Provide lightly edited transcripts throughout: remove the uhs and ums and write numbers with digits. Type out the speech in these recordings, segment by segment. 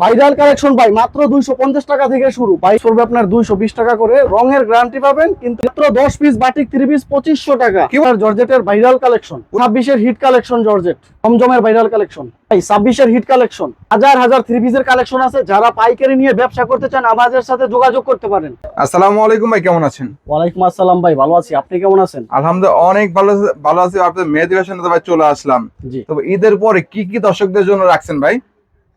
Viral collection ভাই মাত্র 250 টাকা থেকে শুরু। ভাই পড়বে আপনার 220 টাকা করে। রঙের গ্যারান্টি পাবেন, কিন্তু মাত্র 10 পিস বাটিক 3 পিস 2500 টাকা। কি আর জর্জেটের ভাইরাল কালেকশন, 26 এর হিট কালেকশন, জর্জেট জমজমের ভাইরাল কালেকশন। ভাই 26 এর হিট কালেকশন, হাজার হাজার 3 পিসের কালেকশন আছে। যারা পাইকারি নিয়ে ব্যবসা করতে চান আমাদের সাথে যোগাযোগ করতে পারেন। আসসালামু আলাইকুম ভাই, কেমন আছেন? ওয়ালাইকুম আসসালাম ভাই, ভালো আছি, আপনি কেমন আছেন? আলহামদুলিল্লাহ অনেক ভালো আছি। আপনাদের মেহেদী ফ্যাশনে তো ভাই চলে আসলাম। জি, তবে ঈদের পরে কি কি দর্শকদের জন্য রাখছেন ভাই?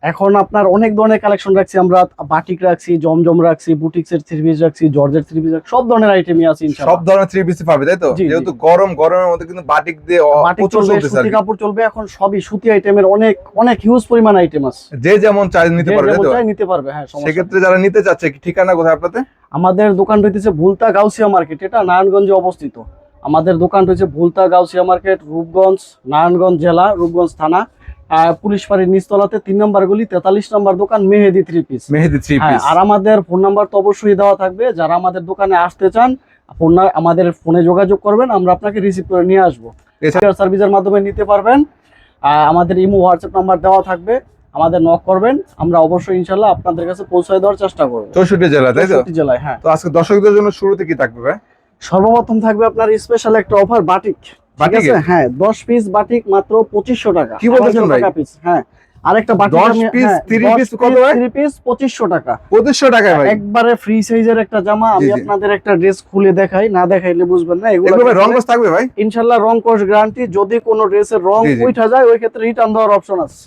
এখন আপনার অনেক ধরনের কালেকশন রাখছি আমরা। বাটিক রাখছি, জমজম রাখছি, বুটিক্সের 3 পিস রাখছি, জর্জেট 3 পিস, সব ধরনের আইটেমই আছে ইনশাআল্লাহ। সব ধরনের থ্রি পিস পাবে তাই তো? জি, জি। যেহেতু গরমের মধ্যে কিন্তু বাটিক দিয়ে বাটিক প্রচুর চলবে, চলতেছে আর সুতি কি। কাপড় চলবে, এখন সবই সুতি আইটেমের অনেক অনেক হিউজ পরিমাণ আইটেম আছে। যে যেমন চাই নিতে যে পারবে তাই যেমন তো? চাই নিতে পারবে, হ্যাঁ, সমস্যা নেই। সেক্ষেত্রে যারা নিতে চাচ্ছে ঠিকানা কোথায় আপনাদের? আমাদের দোকান রয়েছে ভুলতা গাউসিয়া মার্কেট, এটা নারায়ণগঞ্জে অবস্থিত। আমাদের দোকান রয়েছে ভুলতা গাউসিয়া মার্কেট, রূপগঞ্জ, নারায়ণগঞ্জ জেলা, রূপগঞ্জ থানা, পুলিশ ফাঁড়ির নিচতলাতে 3 নম্বর গলি, 43 নম্বর দোকান, মেহেদী 3 পিস। মেহেদী থ্রি হ্যাঁ, পিস। আর আমাদের ফোন নাম্বার তো অবশ্যই দেওয়া থাকবে। যারা আমাদের দোকানে আসতে চান আমাদের ফোনে যোগাযোগ করবেন, আমরা আপনাকে রিসিভ করে নিয়ে আসবো। এছাড়া সার্ভিসের মাধ্যমে নিতে পারবেন। আমাদের ইমো হোয়াটসঅ্যাপ নাম্বার দেওয়া থাকবে, আমাদের নক করবেন, আমরা অবশ্যই ইনশাল্লাহ আপনাদের কাছে পৌঁছায় দেওয়ার চেষ্টা করবো। 64 জেলা তাই তো? 64 জেলায়, হ্যাঁ। তো আজকে দর্শকদের জন্য শুরুতে কি থাকবে ভাই? সর্বপ্রথম থাকবে আপনার স্পেশাল একটা অফার, বাটিক। ঠিক বাটিকের? আছে, হ্যাঁ, 10 পিস বাটিক মাত্র 2500 টাকা। কি বলতেছেন ভাই? পিস, হ্যাঁ। আরেকটা বাটিক 10 পিস 3 পিস কত ভাই? 3 পিস 2500 টাকা। 2500 টাকায় ভাই? একবারে ফ্রি সাইজের একটা জামা। আমি জি, জি। আপনাদের একটা ড্রেস খুলে দেখাই, না দেখাইলে বুঝবেন না। এগুলো ভাই রং কস থাকবে ভাই? ইনশাআল্লাহ রং কস গ্যারান্টি। যদি কোনো ড্রেসের রং জি, জি। উঠা যায় ওই ক্ষেত্রে রিটার্ন দেওয়ার অপশন আছে।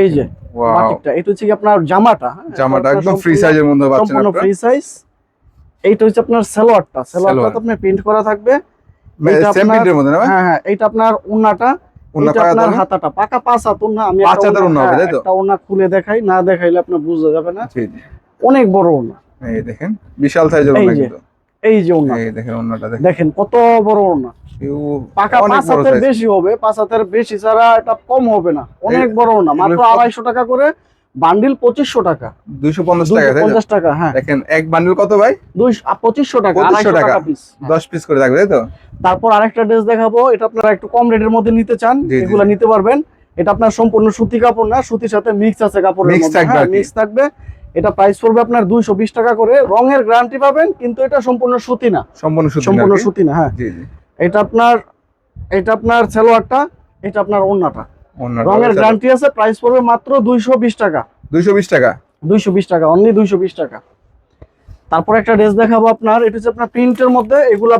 এই যে ওয়াও, বাটিকটা, এটা হচ্ছে কি আপনার জামাটা, হ্যাঁ, জামাটা এটা একদম ফ্রি সম্পূর্ণ- সাইজের মধ্যে পাচ্ছেন সম্পূর্ণ আপনারা। Free size. এইটা হচ্ছে আপনার সালোয়ারটা সালোয়ার। তো আপনার প্রিন্ট করা থাকবে। এটা সেম আপনার- প্রিন্টের মধ্যে না ভাই? হ্যাঁ, হ্যাঁ, এটা আপনার ওন্নাটা, ওন্না এটা পায়া আপনার দাও? হাতাটা পাকা 5 হাত ওন্না। আমি 5 একটা হাতের ওন্না হবে, তাই তো? একটা ওন্না খুলে দেখাই, না দেখাইলে আপনার বোঝা যাবে না। জি, জি। অনেক বড় ওন্না। এই দেখেন বিশাল সাইজের এই ওন্না যে, কিন্তু। এই যে ওন্না, এই দেখেন ওন্নাটা দেখেন। দেখেন কত বড় ওন্না। ইউ, পাকা অনেক 5 বড় হাতের সাইজ। বেশি হবে, 5 হাতের বেশি ছাড়া এটা কম হবে না। অনেক বড় ওন্না, মাত্র 250 টাকা করে বান্ডিল, 2500 টাকা। 250 টাকা তাই তো? 250 টাকা, হ্যাঁ। দেখেন এক বান্ডেল কত ভাই? 2500 টাকা, 2500 250 টাকা টাকা পিস। 10 পিস করে থাকবে তাই তো? তারপর আরেকটা ড্রেস দেখাবো, এটা আপনারা একটু কম রেটের মধ্যে নিতে চান, জি, জি। এগুলা নিতে পারবেন। এটা আপনার সম্পূর্ণ সুতি কাপড় না, সুতির সাথে মিক্স আছে কাপড়ের Mix মধ্যে, থাকবে হ্যাঁ, আর কি। মিক্স থাকবে। এটা প্রাইস পড়বে আপনার 220 টাকা করে। রঙের গ্যারান্টি পাবেন, কিন্তু এটা সম্পূর্ণ সুতি না, সম্পূর্ণ সুতি সম্পূর্ণ নাকি? সুতি না, হ্যাঁ। জি, জি। এটা আপনার সালোয়ারটা, এটা আপনার ওন্নাটা। ওন্নাটা রঙের হচ্ছে গ্যারান্টি আছে, প্রাইস পড়বে মাত্র 220 টাকা। 220 টাকা। 220 টাকা, অনলি 220 টাকা। তারপর একটা ড্রেস দেখাবো আপনার, এটা হচ্ছে আপনার প্রিন্টের মধ্যে। এগুলা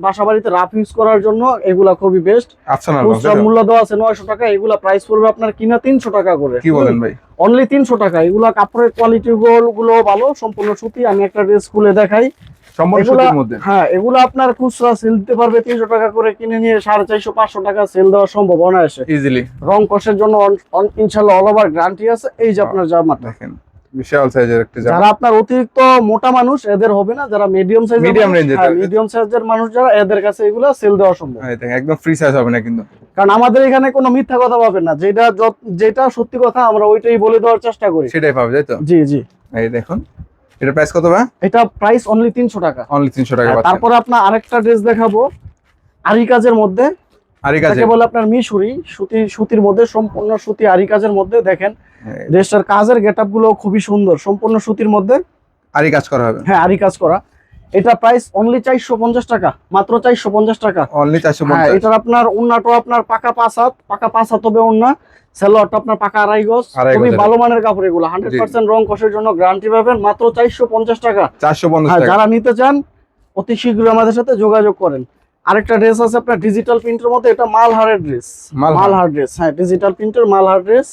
বাসা বাড়িতে রাফ ইউজ করার জন্য এগুলা খুবই বেস্ট। আচ্ছা না খুচরা মূল্য দেওয়া আছে 900 টাকা। এগুলা প্রাইস পড়বে আপনার কিনা 300 টাকা করে। কি বলেন ভাই? অনলি 300 টাকা। এগুলা কাপড়ের কোয়ালিটি গুলো ভালো, সম্পূর্ণ সুতি। আমি একটা ড্রেস খুলে দেখাই। সম্পূর্ণ এগুলা, সুতির মধ্যে। হ্যাঁ, এগুলা আপনার খুচরা সেল দিতে পারবে 300 টাকা করে, কিনে নিয়ে 450-500 টাকা সেল দেওয়া সম্ভব অনায়াসে। ইজিলি। রং কষের জন্য ইনশাআল্লাহ অল ওভার গ্যারান্টি আছে। এই যে আপনার জামাটা, দেখেন বিশাল সাইজের একটা জামা। যারা আপনার অতিরিক্ত মোটা মানুষ এদের হবে না, যারা মিডিয়াম সাইজের, Medium range এর। মিডিয়াম সাইজের মানুষ যারা, এদের কাছে এগুলা সেল দেওয়া সম্ভব। এই দেখেন একদম ফ্রি সাইজ হবে না কিন্তু। কারণ আমাদের এখানে কোনো মিথ্যা কথা পাবেন না, যেটা সত্যি কথা আমরা ওইটাই বলে দেওয়ার চেষ্টা করি। সেটাই পাবে তাই তো? জি, জি। এই দেখুন এটা প্রাইস কত ভাই? এটা প্রাইস অনলি 300 টাকা। অনলি 300 টাকা পাচ্ছেন। তারপর আপনার আরেকটা ড্রেস দেখাবো আরি কাজের মধ্যে। আরি কাজে এটাকে বলে আপনার মিশরি, সুতির মধ্যে, সম্পূর্ণ সুতি আরি কাজের মধ্যে। দেখেন ড্রেসটার কাজের গেটআপ গুলো খুবই সুন্দর, সম্পূর্ণ সুতির মধ্যে, আরি কাজ করা হবে। হ্যাঁ, আরি কাজ করা। এটা প্রাইস অনলি 450 টাকা, মাত্র 450 টাকা। অনলি হ্যাঁ, 450। এটার আপনার ওন্নাটা আপনার পাকা 5 হাত হবে ওন্না। সেলোয়ারটা আপনার পাকা 2.5 গজ। খুবই ভালো মানের কাপড় এগুলো, 100% রং কষের জন্য গ্যারান্টি পাবেন, মাত্র 450 টাকা। 450 হ্যাঁ, টাকা। যারা নিতে চান অতি শীঘ্রই আমাদের সাথে যোগাযোগ করেন। আরেকটা ড্রেস আছে আপনার ডিজিটাল প্রিন্টের মধ্যে, এটা মালহারের ড্রেস। মালহার ড্রেস, হ্যাঁ, ডিজিটাল প্রিন্টের মালহার ড্রেস।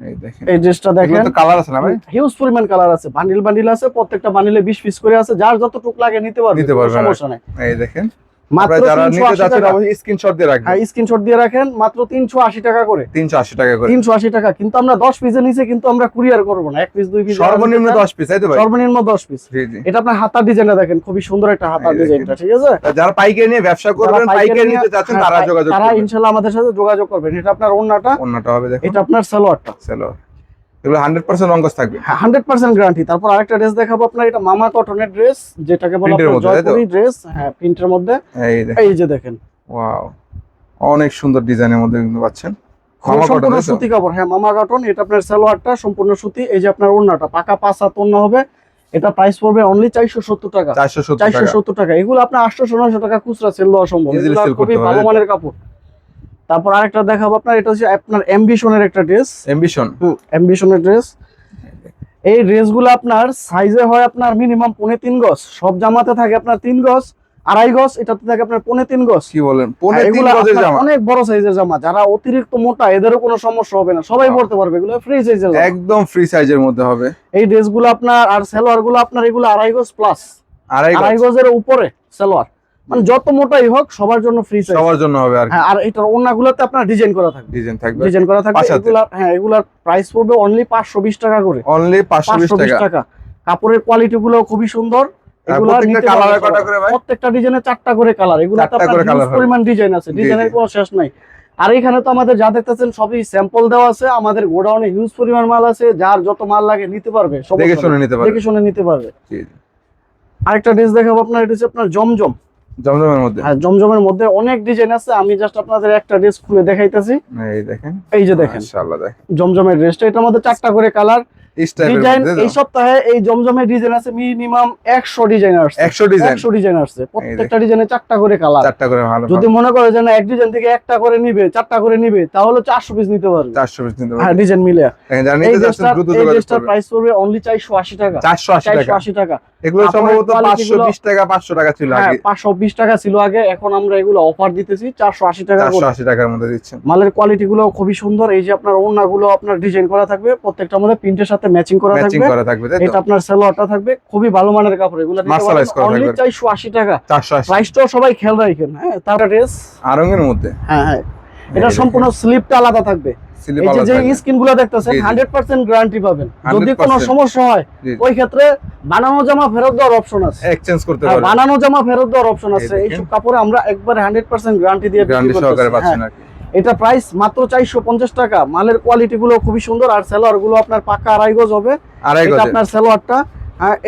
এই দেখেন এই ড্রেসটা দেখেন, এগুলো তো কালার আছে না ভাই? হিউজ পরিমাণ কালার আছে, বান্ডিল আছে, প্রত্যেকটা বান্ডিলে 20 পিস করে আছে। যার যতটুকু লাগে নিতে পারবে, সমস্যা নাই। এই দেখেন মাত্র যারা নিতে 380 যাচ্ছেন টাকা। অবশ্যই স্ক্রিনশট দিয়ে রাখবেন। হ্যাঁ, স্ক্রিনশট দিয়ে রাখেন, মাত্র 380 টাকা করে। 380 টাকা করে। 380 টাকা, কিন্তু আমরা 10 পিসের নিচে কিন্তু আমরা কুরিয়ার করব না। 1 পিস 2 পিস, সর্বনিম্ন 10 পিস তাই তো ভাই? সর্বনিম্ন 10 পিস। জি, জি। এটা আপনার হাতার ডিজাইনটা দেখেন, খুবই সুন্দর একটা হাতার এই ডিজাইনটা, ঠিক আছে? যারা পাইকারি নিয়ে ব্যবসা করবেন, পাইকারি নিতে চাচ্ছেন তারা যোগাযোগ তারা করবেন। ইনশাআল্লাহ আমাদের সাথে যোগাযোগ করবেন। এটা আপনার ওন্নাটা, ওন্নাটা হবে দেখুন। এটা আপনার সালোয়ারটা। চলো এগুলো 100% রং কস থাকবে। 100% গ্যারান্টি। তারপর আরেকটা ড্রেস দেখাবো আপনার, এটা মামা কটনের ড্রেস, যেটাকে বলা প্রিন্টের হয় মধ্যে, তাই তো? জয়পুরি ড্রেস। হ্যাঁ, প্রিন্টের মধ্যে। এই দেখেন এই যে দেখেন, ওয়াও, অনেক সুন্দর ডিজাইনের মধ্যে কিন্তু পাচ্ছেন। মামা কটন সম্পূর্ণ সুতি কাপড়, হ্যাঁ মামা কটন। এটা আপনার সালোয়ারটা সম্পূর্ণ সুতি, এই যে আপনার ওড়নাটা পাকা 5 হাত ওড়না হবে। এটা প্রাইস পড়বে অনলি 470 টাকা। 470 টাকা। এগুলো আপনার 800-900 টাকা খুচরা সেল দেওয়া সম্ভব, এগুলো খুবই ভালো মানের কাপড়। তারপর আরেকটা দেখাবো আপনার, এটা হচ্ছে আপনার অ্যাম্বিশনের একটা ড্রেস। অ্যাম্বিশনের ড্রেস। এই ড্রেসগুলো আপনার সাইজে হয় আপনার মিনিমাম 3.5 গজ, সব জামাতে থাকে আপনার 3 গজ, 2.5 গজ, এটাতে থাকে আপনার 3.5 গজ। কি বলেন 3.5 গজের জামা? অনেক বড় সাইজের জামা, যারা অতিরিক্ত মোটা এদেরও কোনো সমস্যা হবে না, সবাই পরতে পারবে, এগুলো ফ্রি সাইজের, একদম ফ্রি সাইজের মধ্যে হবে এই ড্রেসগুলো আপনার। আর সালোয়ার গুলো আপনার এগুলো 2.5 গজ প্লাস, 2.5 গজের উপরে সালোয়ার, মানে যত মোটাই হোক সবার জন্য ফ্রি সাইজ, সবার জন্য হবে আর কি। হ্যাঁ, আর এটার ওড়নাগুলোতে আপনার ডিজাইন করা থাকবে, ডিজাইন করা থাকবে এগুলা। হ্যাঁ, এগুলার প্রাইস পড়বে অনলি 520 টাকা করে, অনলি 520 টাকা। কাপড়ের কোয়ালিটি গুলো খুবই সুন্দর। প্রত্যেকটা ডিজাইনে 4টা করে কালার, এগুলো পরিমাণ ডিজাইন আছে, ডিজাইনের কোনো শেষ নাই। আর এখানে তো আমাদের যা দেখতেছেন সবই স্যাম্পল দেওয়া আছে, আমাদের গোডাউনে হিউজ পরিমাণ মাল আছে, যার যত মাল লাগে নিতে পারবে, দেখে শুনে নিতে পারবে। আরেকটা ড্রেস দেখাবো আপনার, এটা হচ্ছে আপনার জমজম। জমজমের মধ্যে, হ্যাঁ জমজমের মধ্যে অনেক ডিজাইন আছে, আমি জাস্ট আপনাদের একটা ড্রেস খুলে দেখাইতেছি। এই দেখেন, এই যে দেখেন মাশাআল্লাহ, দেখেন জমজমের ড্রেসটা, এটার মধ্যে 4টা করে কালার ডিজাইন। এই সপ্তাহে এই জমজমের ডিজাইন আছে মিনিমাম 100 ডিজাইন আসছে, 100 ডিজাইন আসছে, প্রত্যেকটা ডিজাইনে 4টা করে কালার, 4টা করে। ভালো, যদি মনে করে যে না এক ডিজাইন থেকে একটা করে নিবে, 4টা করে নিবে, তাহলে 400 পিস নিতে পারবে, 400 পিস নিতে পারবে, হ্যাঁ ডিজাইন মিলে। এই ড্রেসটার প্রাইস পড়বে অনলি 480 টাকা, 480 টাকা। এগুলো সম্ভবত 520 টাকা 500 টাকা ছিল আগে, 520 টাকা ছিল আগে, এখন আমরা এগুলো অফার দিতেছি 480 টাকা করে, 480 টাকার মধ্যে দিচ্ছেন। মালের কোয়ালিটি গুলো খুবই সুন্দর। এই যে আপনার ওড়নাগুলো আপনার ডিজাইন করা থাকবে, প্রত্যেকটার মধ্যে প্রিন্টের সাথে ম্যাচিং করা থাকবে। এটা আপনার সালোয়ারটা থাকবে খুবই ভালো মানের কাপড়, এগুলো অনলি 480 টাকা। প্রাইসটাও সবাই খেয়াল রাখেন। হ্যাঁ, তারপর ড্রেস আরঙের মধ্যে, হ্যাঁ হ্যাঁ, এটা সম্পূর্ণ স্লিপটা আলাদা থাকবে। এই যে স্কিনগুলো দেখতেছেন 100% গ্যারান্টি পাবেন, যদি কোনো সমস্যা হয় ওই ক্ষেত্রে বানানো জামা ফেরত দেওয়ার অপশন আছে, এক্সচেঞ্জ করতে পারবেন, বানানো জামা ফেরত দেওয়ার অপশন আছে। এই সব কাপড়ে আমরা একবার 100% গ্যারান্টি দিয়ে বিক্রি করতেছি। এটা প্রাইস মাত্র 450 টাকা। মালের কোয়ালিটি গুলো খুবই সুন্দর, আর সালোয়ার গুলো আপনার পাকা 2.5 গজ হবে। এটা আপনার সালোয়ারটা,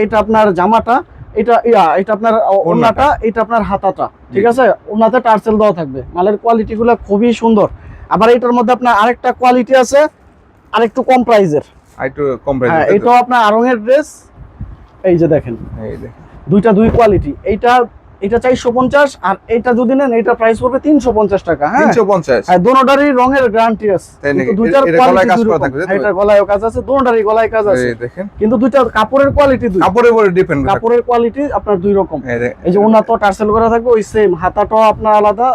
এটা আপনার জামাটা, এটা আপনার ওড়নাটা, এটা আপনার হাতাটা, ঠিক আছে? ওড়নাতে টার্সেল দেওয়া থাকবে। মালের কোয়ালিটি গুলো খুবই সুন্দর। আবার এটার মধ্যে আপনার আরেকটা কোয়ালিটি আছে, আরেকটু কম প্রাইজের, এটাও আপনার আরঙের ড্রেস। এই যে দেখেন, দুই কোয়ালিটি, এটা 450, আর এটা যদি নেন এটা প্রাইস পড়বে 350 টাকা। হ্যাঁ 350, হ্যাঁ দোনোটারই রঙের গ্যারান্টি আছে, কিন্তু দুইটার কোয়ালিটি কাজ করা থাকবে। এটা গলায়ও কাজ আছে, দোনোটারই গলায় কাজ আছে, কিন্তু দুইটা কাপড়ের কোয়ালিটি দুই, কাপড়ের উপরে ডিপেন্ড, কাপড়ের কোয়ালিটি আপনার দুই রকম। এই যে ওনা তো টার্সেল করা থাকবে, ওই সেম হাতাটাও আপনার আলাদা,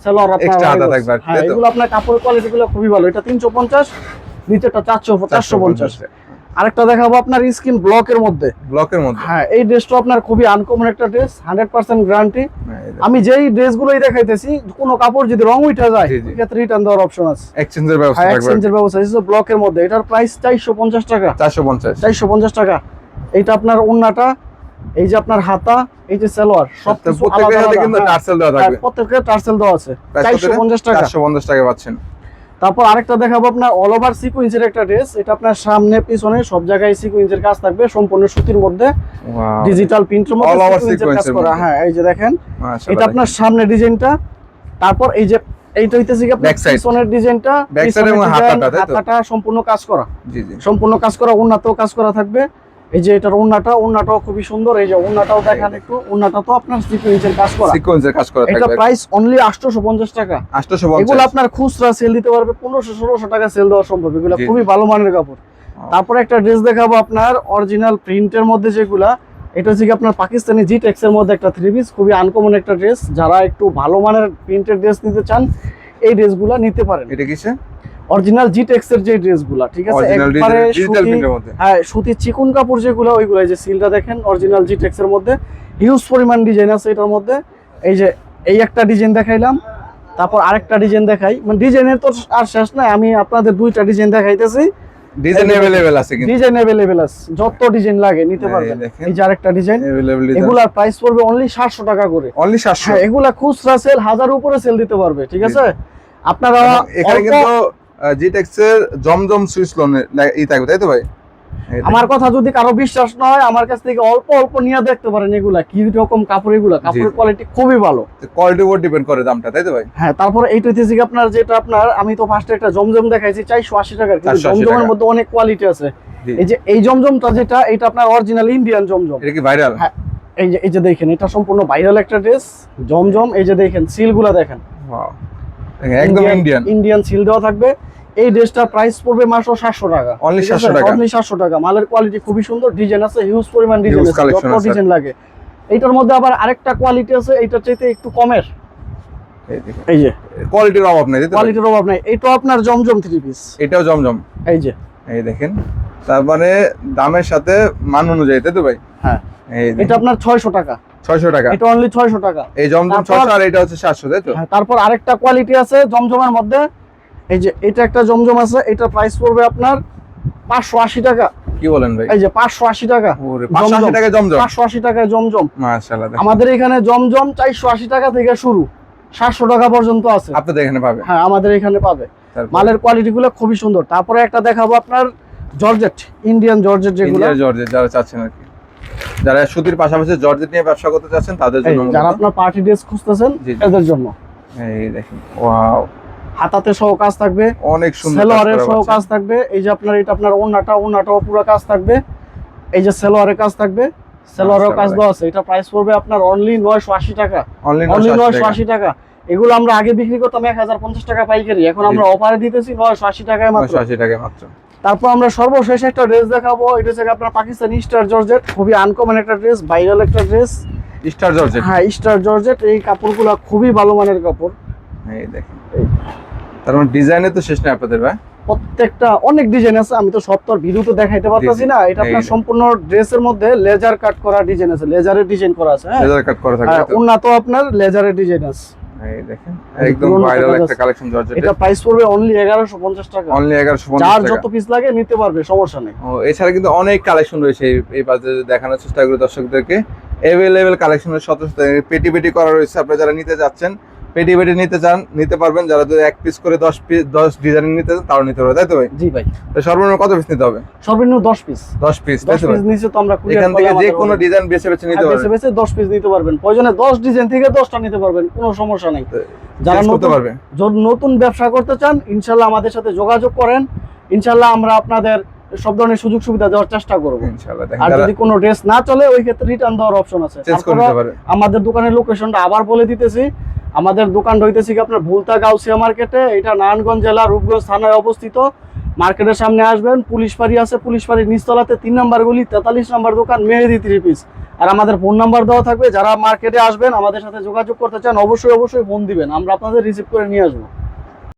সালোয়ার আপনার এক্সট্রা হাতা থাকবে। হ্যাঁ, এগুলো আপনার কাপড়ের কোয়ালিটি গুলো খুবই ভালো। এটা 350, নিচেটা 450। আরেকটা দেখাবো আপনার স্কিন ব্লকের মধ্যে, হ্যাঁ এই ড্রেসটা আপনার খুবই আনকমন একটা ড্রেস, 100% গ্যারান্টি। আমি যেই ড্রেসগুলোই দেখাইতেছি, কোনো কাপড় যদি রং উঠে যায় সেক্ষেত্রে রিটার্ন দেওয়ার অপশন আছে, এক্সচেঞ্জের ব্যবস্থা থাকবে, এক্সচেঞ্জের ব্যবস্থা আছে। ব্লকের মধ্যে এটার প্রাইস 450 টাকা, 450 টাকা। এইটা আপনার ওন্নাটা, এই যে আপনার হাতা, এই যে সালোয়ার, সব প্রত্যেকটা হাতে কিন্তু টার্সেল দেওয়া থাকবে, প্রত্যেকটা টার্সেল দেওয়া আছে। 450 টাকা, 450 টাকা পাচ্ছেন। তারপর আরেকটা দেখাবো আপনার অল ওভার সিকোয়েন্সের একটা ড্রেস। এটা আপনার সামনে পিছনে সব জায়গায় সিকোয়েন্সের কাজ থাকবে, সম্পূর্ণ সুতির মধ্যে, ডিজিটাল প্রিন্টের মধ্যে সিকোয়েন্সের কাজ করা। হ্যাঁ এই যে দেখেন, এটা আপনার সামনে ডিজাইনটা। তারপর এই যে এইটা হইতেছে কি আপনার পিছনের ডিজাইনটা, হাতাটা সম্পূর্ণ কাজ করা, সম্পূর্ণ কাজ করা, ওন্নাতেও কাজ করা থাকবে। এই যে এটার ওন্নাটাও খুবই সুন্দর। এই যে ওন্নাটাও দেখেন একটু, ওন্নাটা তো আপনার সিকোয়েন্সের কাজ করা, এটা প্রাইস অনলি 850 টাকা। এগুলো আপনার খুচরা সেল দিতে পারবে 1500-1600 টাকা সেল দেওয়া সম্ভব, এগুলো খুবই ভালো মানের কাপড়। তারপর একটা ড্রেস দেখাবো আপনার অরিজিনাল প্রিন্টের মধ্যে, যেগুলা এটা হচ্ছে কি আপনার পাকিস্তানি জিটেক্স এর মধ্যে একটা 3 পিস, খুবই আনকমন একটা ড্রেস। যারা একটু ভালো মানের প্রিন্টের ড্রেস নিতে চান এই ড্রেসগুলা নিতে পারেন। এটা কিসে? অরিজিনাল জিটেক্স এর যে ড্রেসগুলা, ঠিক আছে, একবারে হ্যাঁ সুতির চিকন কাপড় যেগুলো, ওইগুলো। এই যে সিলটা দেখেন, অরিজিনাল জিটেক্স এর মধ্যে হিউজ পরিমাণ ডিজাইন আছে এটার মধ্যে। এই যে এই একটা ডিজাইন দেখাইলাম, তারপর আরেকটা ডিজাইন দেখাই, মানে ডিজাইনের তো আর শেষ নাই, আমি আপনাদের দুইটা ডিজাইন দেখাইতেছি। ডিজাইন अवेलेबल আছে, কিন্তু ডিজাইন अवेलेबल আছে, যত ডিজাইন লাগে নিতে পারবেন। এই যে আরেকটা ডিজাইন, এগুলার প্রাইস পড়বে অনলি 700 টাকা করে, অনলি 700। হ্যাঁ, এগুলা খুচরা সেল 1000 উপরে সেল দিতে পারবে, ঠিক আছে? আপনারা এখানে কিন্তু জিটেক্স এর জমজম সুইস লোনের ই থাকবে, তাই তো ভাই? আমার কথা যদি কারো বিশ্বাস না হয় আমার কাছ থেকে অল্প অল্প নিয়ে দেখতে পারেন, এগুলা কি রকম কাপড়, এগুলা কাপড়ের কোয়ালিটি খুবই ভালো। কোয়ালিটির উপর ডিপেন্ড করে দামটা, তাই তো ভাই? হ্যাঁ, তারপরে এইটা হচ্ছে কি আপনার, যেটা আপনার আমি তো ফার্স্টে একটা জমজম দেখাইছি 480 টাকার, কিন্তু 480 জমজমের টাকা। মধ্যে অনেক কোয়ালিটি আছে। জি। এই যে এই জমজমটা যেটা, এটা আপনার অরিজিনাল ইন্ডিয়ান জমজম। এটা কি ভাইরাল? হ্যাঁ, এই যে দেখেন, এটা সম্পূর্ণ ভাইরাল একটা ড্রেস জমজম। এই যে দেখেন সিলগুলা দেখেন, ওয়াও, একদম ইন্ডিয়ান ইন্ডিয়ান সিল দেওয়া থাকবে। এই ড্রেসটা প্রাইস পড়বে মাত্র 700 টাকা। Only ঠিক আছে? 700 টাকা। Only 700 টাকা। মালের কোয়ালিটি খুবই সুন্দর, ডিজাইন আছে হিউজ পরিমাণ, ডিজাইন Huge আছে, collection যত আছে। ডিজাইন লাগে। এইটার মধ্যে আবার আরেকটা কোয়ালিটি আছে, এইটার চাইতে একটু কমের। এই যে কোয়ালিটির অভাব নেই, তাই তো ভাই? কোয়ালিটির অভাব নাই। এইটা আপনার জমজম 3 পিস। এটাও জমজম। এই যে এই দেখেন, তার মানে দামের সাথে মান অনুযায়ী, তাই তো ভাই? হ্যাঁ, এই এটা আপনার 600 টাকা। 600 টাকা। এটা অনলি 600 টাকা। এই জমজম তারপর- 600 আর এটা হচ্ছে 700, তাই তো? হ্যাঁ, তারপর আরেকটা কোয়ালিটি আছে জমজমের মধ্যে। এই যে এটা একটা জমজম আছে, এটা প্রাইস পড়বে আপনার 580 টাকা। কি বলেন ভাই? এই যে 580 টাকা। ওরে 580 টাকা জমজম। 580 টাকায় জমজম। মাশাআল্লাহ। আমাদের এখানে জমজম 480 টাকা থেকে শুরু, 700 টাকা পর্যন্ত আছে। আপনাদের এখানে পাবে? হ্যাঁ, আমাদের এখানে পাবে। তারপর মালের কোয়ালিটি গুলো খুবই সুন্দর। তারপরে একটা দেখাবো আপনার জর্জেট, ইন্ডিয়ান জর্জেট যেগুলো, ইন্ডিয়ার জর্জেট যারা চাচ্ছেন আর কি, যারা সুতির পাশাপাশি জর্জেট নিয়ে ব্যবসা করতে চাচ্ছেন তাদের এই জন্য যারা মূলত। আপনার পার্টি ড্রেস খুঁজতেছেন জি, জি। এদের জন্য। এই দেখেন, ওয়াও, হাতাতে সহ কাজ থাকবে, অনেক সুন্দর সেলোয়ারের সহ কাজ থাকবে। এই যে আপনার এটা আপনার ওন্নাটাও পুরো কাজ থাকবে। এই যে সেলোয়ারের কাজ থাকবে, সেলোয়ারের কাজ দেওয়া আছে। এটা প্রাইস পড়বে আপনার অনলি 980 টাকা। অনলি অনলি 980 টাকা। 980 টাকা। এগুলো আমরা আগে বিক্রি করতাম 1050 টাকা পাইকারি, এখন আমরা অফারে দিতেছি 980 টাকায় মাত্র। 980 টাকা মাত্র। তারপর আমরা সর্বশেষ একটা ড্রেস দেখাবো, এটা হচ্ছে আপনার পাকিস্তানি স্টার জর্জেট, খুবই আনকমন একটা ড্রেস, ভাইরাল একটা ড্রেস। Star georgette. হ্যাঁ, স্টার জর্জেট। এই কাপড়গুলো খুবই ভালো মানের কাপড়। এই দেখেন, তার মানে ডিজাইনে তো শেষ নেই আপনাদের ভাই? প্রত্যেকটা অনেক ডিজাইন আছে, আমি তো সব তো ভিডিওতে দেখাইতে পারতাছি না। এটা আপনার এই- সম্পূর্ণ ড্রেসের মধ্যে লেজার কাট করা ডিজাইন আছে, লেজারের ডিজাইন করা আছে। হ্যাঁ, লেজার কাট করা থাকে, আর তাই তো? উন্নত আপনার লেজারের ডিজাইন আছে। এই দেখেন, একদম পুরোনো ভাইরাল কাজ একটা আছে। Collection georgette. এটা প্রাইস পড়বে অনলি 1150 টাকা। অনলি 1150 যার টাকা। যত পিস লাগে নিতে পারবে, সমস্যা নেই। ও, এছাড়া কিন্তু অনেক কালেকশন রয়েছে এই বাজারে, দেখানোর চেষ্টা করি দর্শকদেরকে। এভেলেবেল কালেকশনের শত শত পেটি পেটি করা রয়েছে। আপনারা যারা নিতে যাচ্ছেন, পেটি পেটি নিতে চান নিতে পারবেন। যারা যদি এক পিস করে 10 ডিজাইন নিতে চান তাও নিতে পারবে, তাই তো ভাই? জি ভাই, তো সর্বনিম্ন কত পিস নিতে হবে? সর্বনিম্ন 10 পিস। 10 পিস, তাই 10 তো ভাই? পিস নিচে তো আমরা এখান থেকে যে কোনো ডিজাইন বেছে বেছে নিতে বেছে পারবেন, বেছে 10 পিস নিতে পারবেন। প্রয়োজনে 10 ডিজাইন থেকে 10টা নিতে পারবেন, কোনো সমস্যা নেই। যারা চেঞ্জ করতে নতুন পারবে। নতুন ব্যবসা করতে চান, ইনশাল্লাহ আমাদের সাথে যোগাযোগ করেন। ইনশাল্লাহ আমরা আপনাদের সব ধরনের সুযোগ সুবিধা দেওয়ার চেষ্টা করব। ইনশাআল্লাহ। আর দেখেন, যদি কোনো ড্রেস না চলে, ওই ক্ষেত্রে রিটার্ন দেওয়ার অপশন আছে। চেঞ্জ করে তারপরে নিতে পারবে। আমাদের দোকানের লোকেশনটা আবার বলে দিতেছি। আমাদের দোকান রইতেছে কি আপনার ভুলতা গাউসিয়া মার্কেটে, এটা নারায়ণগঞ্জ জেলা রূপগঞ্জ থানায় অবস্থিত। মার্কেটের সামনে আসবেন, পুলিশ ফাঁড়ি আছে, পুলিশ ফাঁড়ির নিচতলাতে 3 নাম্বার গলি 43 নাম্বার দোকান, মেহেদি 3 পিস। আর আমাদের ফোন নাম্বার দেওয়া থাকবে। যারা মার্কেটে আসবেন, আমাদের সাথে যোগাযোগ করতে চান, অবশ্যই ফোন দিবেন, আমরা আপনাদের রিসিভ করে নিয়ে আসবো।